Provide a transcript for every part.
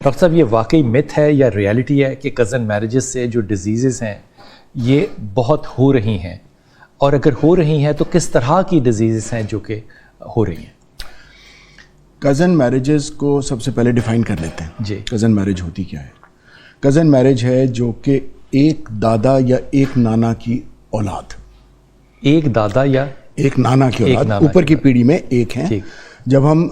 Doctor صاحب یہ واقعی مت ہے یا ریالٹی ہے کہ کزن میرجز سے جو ڈیزیزز ہیں یہ بہت ہو رہی ہیں، اور اگر ہو رہی ہیں تو کس طرح کی ڈیزیزز ہیں جو کہ ہو رہی ہیں؟ کزن میرجز کو سب سے پہلے ڈیفائن کر لیتے ہیں. جی، کزن میرج ہوتی کیا ہے؟ کزن میرج ہے جو کہ ایک دادا یا ایک نانا کی اولاد، ایک دادا یا ایک نانا کی اولاد اوپر کی پیڑھی میں ایک ہیں. جب ہم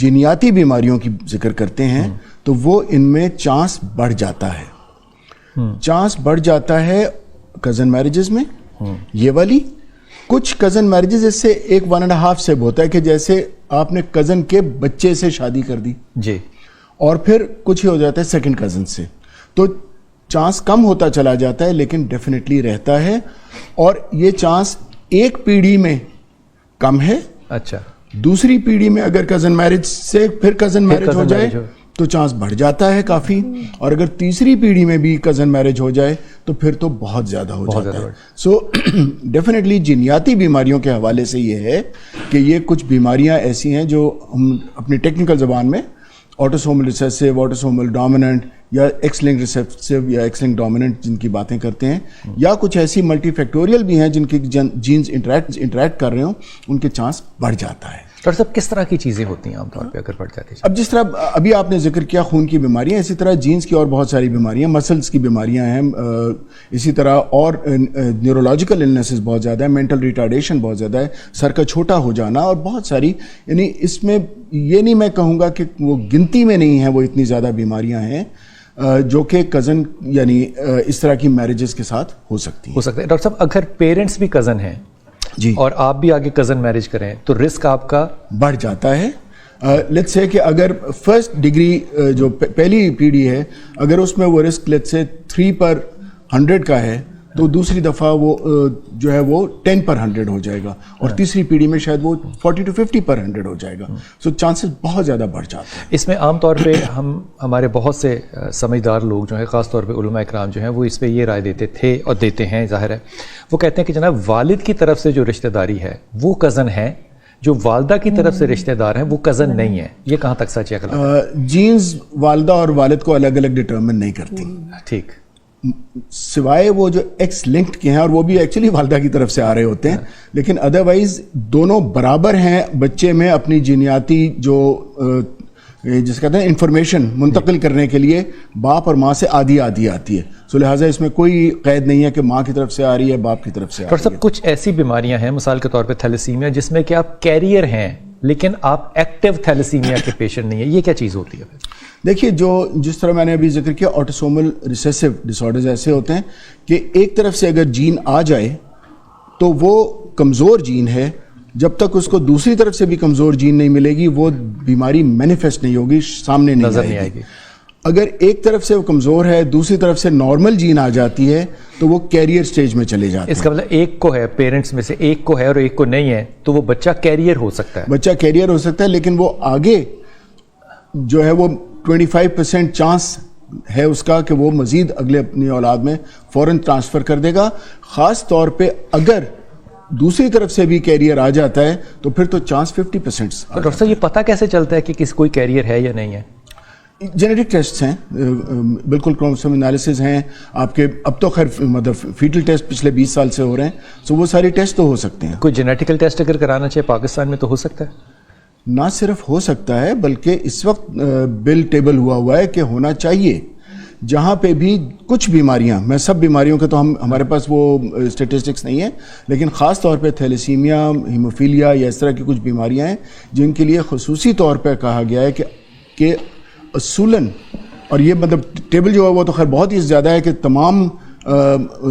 جینیاتی بیماریوں کی ذکر کرتے ہیں تو وہ ان میں چانس بڑھ جاتا ہے. چانس بڑھ جاتا ہے کزن میرجز میں یہ والی. کچھ کزن میرجز اس سے 1.5 سے ہوتا ہے کہ جیسے آپ نے کزن کے بچے سے شادی کر دی جی، اور پھر کچھ ہی ہو جاتا ہے سیکنڈ کزن سے، تو چانس کم ہوتا چلا جاتا ہے لیکن ڈیفینیٹلی رہتا ہے. اور یہ چانس ایک پیڑھی میں کم ہے. اچھا، دوسری پیڑھی میں اگر کزن میرج سے پھر کزن میرج ہو جائے تو چانس بڑھ جاتا ہے کافی، اور اگر تیسری پیڑھی میں بھی کزن میرج ہو جائے تو پھر تو بہت زیادہ ہو جاتا ہے. سو ڈیفینیٹلی جینیاتی بیماریوں کے حوالے سے یہ ہے کہ یہ کچھ بیماریاں ایسی ہیں جو ہم اپنی ٹیکنیکل زبان میں آٹوسومل ریسیسیو، آٹوسومل ڈومیننٹ یا ایکس لنک ریسیسیو یا ایکس لنک ڈومیننٹ جن کی باتیں کرتے ہیں، یا کچھ ایسی ملٹی فیکٹوریل بھی ہیں جن کی جینز انٹریکٹ کر رہے ہوں، ان کے چانس بڑھ جاتا ہے. ڈاکٹر صاحب کس طرح کی چیزیں ہوتی ہیں عام طور پہ اگر بڑھ جاتی ہیں؟ اب جس طرح ابھی آپ نے ذکر کیا خون کی بیماریاں، اسی طرح جینز کی اور بہت ساری بیماریاں، مسلز کی بیماریاں ہیں، اسی طرح اور نیورولوجیکل النیسز بہت زیادہ ہے، مینٹل ریٹارڈیشن بہت زیادہ ہے، سر کا چھوٹا ہو جانا اور بہت ساری. یعنی اس میں یہ نہیں میں کہوں گا کہ وہ گنتی میں نہیں ہے، وہ اتنی زیادہ بیماریاں ہیں جو کہ کزن یعنی اس طرح کی میرجز کے ساتھ ہو سکتی ہیں. ڈاکٹر صاحب اگر پیرنٹس بھی کزن ہیں جی اور آپ بھی آگے کزن میرج کریں تو رسک آپ کا بڑھ جاتا ہے. لیٹس سے کہ اگر فرسٹ ڈگری جو پہلی پیڑھی ہے اگر اس میں وہ رسک لیٹس سے 3/100 کا ہے تو دوسری دفعہ وہ جو ہے وہ 10/100 ہو جائے گا، اور تیسری پیڑھی میں شاید وہ 40 to 50/100 ہو جائے گا. سو چانسز بہت زیادہ بڑھ جاتے ہیں. اس میں عام طور پہ ہمارے بہت سے سمجھدار لوگ جو ہیں، خاص طور پہ علماء اکرام جو ہیں، وہ اس پہ یہ رائے دیتے تھے اور دیتے ہیں، ظاہر ہے وہ کہتے ہیں کہ جناب والد کی طرف سے جو رشتہ داری ہے وہ کزن ہے، جو والدہ کی طرف سے رشتہ دار ہیں وہ کزن نہیں ہے. یہ کہاں تک سچ ہے؟ جینز والدہ اور والد کو الگ الگ ڈٹرمن نہیں کرتی، ٹھیک، سوائے وہ جو ایکس لنکڈ کے ہیں اور وہ بھی ایکچولی والدہ کی طرف سے آ رہے ہوتے ہیں، لیکن ادروائز دونوں برابر ہیں بچے میں اپنی جینیاتی جو جس کہتے ہیں انفارمیشن منتقل کرنے کے لیے باپ اور ماں سے آدھی آتی ہے. سو لہٰذا اس میں کوئی قید نہیں ہے کہ ماں کی طرف سے آ رہی ہے باپ کی طرف سے آ رہی ہے. ڈاکٹر صاحب کچھ ایسی بیماریاں ہیں مثال کے طور پہ تھیلیسیمیا جس میں کہ آپ کیریئر ہیں لیکن آپ ایکٹیو تھیلیسیمیا کے پیشنٹ نہیں ہیں، یہ کیا چیز ہوتی ہے پھر؟ دیکھیے جس طرح میں نے ابھی ذکر کیا آٹوسومل ریسیسیو ڈس آرڈرز ایسے ہوتے ہیں کہ ایک طرف سے اگر جین آ جائے تو وہ کمزور جین ہے، جب تک اس کو دوسری طرف سے بھی کمزور جین نہیں ملے گی وہ بیماری مینیفیسٹ نہیں ہوگی، سامنے نہیں آئے گی. اگر ایک طرف سے وہ کمزور ہے دوسری طرف سے نارمل جین آ جاتی ہے تو وہ کیریئر سٹیج میں چلے جاتے ہیں. اس کا مطلب ایک کو ہے، پیرنٹس میں سے ایک کو ہے اور ایک کو نہیں ہے تو وہ بچہ کیریئر ہو سکتا ہے. بچہ کیریئر ہو سکتا ہے لیکن وہ آگے جو ہے وہ 25% چانس ہے اس کا کہ وہ مزید اگلے اپنی اولاد میں فوراً ٹرانسفر کر دے گا. خاص طور پہ اگر دوسری طرف سے بھی کیریئر آ جاتا ہے تو پھر تو چانس 50%. ڈاکٹر صاحب یہ پتہ کیسے چلتا ہے کہ کسی کوئی کیریئر ہے یا نہیں ہے؟ جینیٹک ٹیسٹس ہیں، بالکل کروموسوم انالیسز ہیں آپ کے. اب تو خیر مطلب فیٹل ٹیسٹ پچھلے 20 سال سے ہو رہے ہیں، سو وہ سارے ٹیسٹ تو ہو سکتے ہیں. کوئی جینیٹیکل ٹیسٹ اگر کرانا چاہے پاکستان میں تو ہو سکتا ہے؟ نہ صرف ہو سکتا ہے بلکہ اس وقت بل ٹیبل ہوا ہے کہ ہونا چاہیے. جہاں پہ بھی کچھ بیماریاں، میں سب بیماریوں کے تو ہمارے پاس وہ اسٹیٹسٹکس نہیں ہے، لیکن خاص طور پہ تھیلیسیمیا، ہیموفیلیا یا اس طرح کی کچھ بیماریاں ہیں جن کے لیے خصوصی طور پہ کہا گیا ہے کہ اصولاً، اور یہ مطلب ٹیبل جو ہے وہ تو خیر بہت ہی زیادہ ہے کہ تمام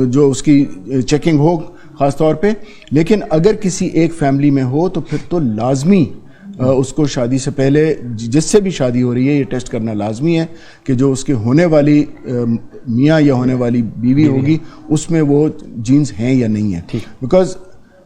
جو اس کی چیکنگ ہو خاص طور پہ، لیکن اگر کسی ایک فیملی میں ہو تو پھر تو لازمی اس کو شادی سے پہلے جس سے بھی شادی ہو رہی ہے یہ ٹیسٹ کرنا لازمی ہے کہ جو اس کے ہونے والی میاں یا ہونے والی بیوی ہوگی اس میں وہ جینز ہیں یا نہیں ہیں. بیکاز